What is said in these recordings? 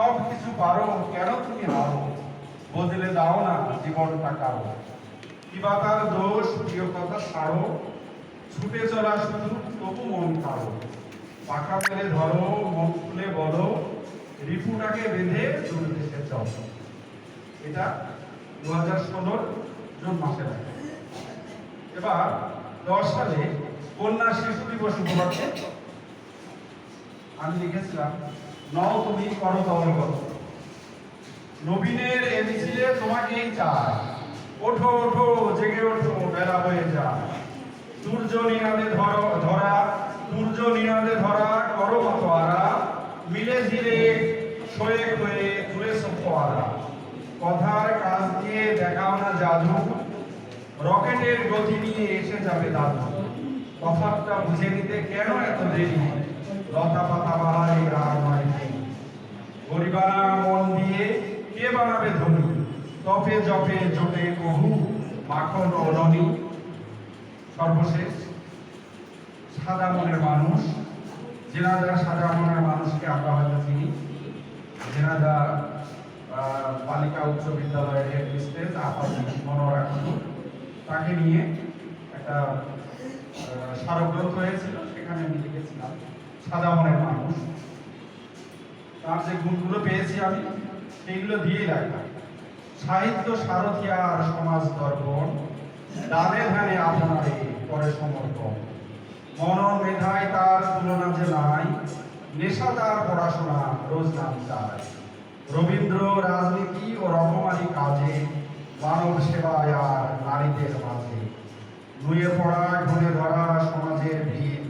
সব কিছু পারো, কেন তুমি হারো? বদলে দাও না জীবনটা কারো। কিবা তার দোষ, প্রিয় কথা ছাড়ো, ছুটে চলা শুধু তবু মন কারো। পাখা মেলে ধরো, মন খুলে বলো, রিপুটাকে বেঁধে দূর দেশে চলো। এটা 2016 জুন মাসে লাগে। এবার 10 সালে কন্যা শিশু দিবস উপলক্ষে আমি লিখেছিলাম, নও তুমি করো দলগত, নবীনের এ মিছিলে তোমাকেই চাই। ওঠো ওঠো, জেগে ওঠো, বেলা হয়ে যায়। সূর্য নিনাদে ধরা, সূর্য নিনাদে ধরা, করো মতোয়ারা, মিলে ঝিলে শোয়ে হয়ে তুলেছ ফোয়ারা। কথার কাজ দিয়ে দেখাও না জাদু, রকেটের গতি নিয়ে এসে যাবে দাদু। তফাৎটা বুঝে নিতে কেন এত দেরি? লতা পাতা বাহারে আর নয়। গরিবানা মন দিয়ে কে বানাবে ধনী? তপে জপে জোটে বহু মাখন ও ননি। সর্বশেষ সাদা মনের মানুষ, জেনাদা সাদা মনের মানুষকে আমরা হয়তো চিনি। জেনাদা বালিকা উচ্চ বিদ্যালয়ের হেড মিস্ট্রেস আপাতত মনোরা খাতুন, তাকে নিয়ে একটা স্মারকগ্রন্থ হয়েছিল, সেখানে আমি লিখেছিলাম সাদা মনের মানুষ। তার যে গুণগুলো পেয়েছি আমি সেইগুলো দিয়েই রাখলাম। সাহিত্য সারথি আর সমাজ দর্পণ, দানে ধ্যানে আপনারে করে সমর্পণ। মনন মেধায় তার তুলনা যে নাই, নেশাদার পড়াশোনা রোজ নাম চায়। রবীন্দ্র রাজনীতি ও রকমারি কাজে, মানব সেবায় আর নারীদের মাঝে। নুয়ে পড়া ঘুরে ধরা সমাজের ভিড়,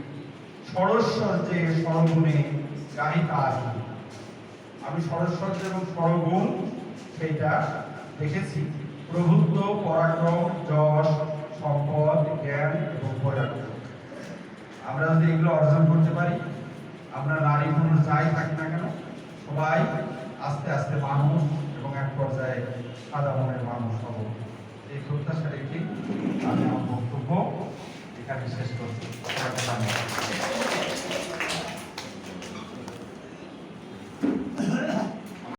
সরস্বর্যে সরগুণে গাহিতার। আমি সরস্বর্য এবং সরগুণ সেইটা দেখেছি। প্রভুত্ব, পরাক্রম, যশ, সম্পদ, জ্ঞান এবং পরাক্রম। আমরা যদি এগুলো অর্জন করতে পারি, আমরা নারী পুরুষ যাই থাকি না কেন, সবাই আস্তে আস্তে মানুষ এবং এক পর্যায়ে সাদা মনের মানুষ হব। এই প্রত্যাশা রেখে আমি আমার বক্তব্য এখানে শেষ করব।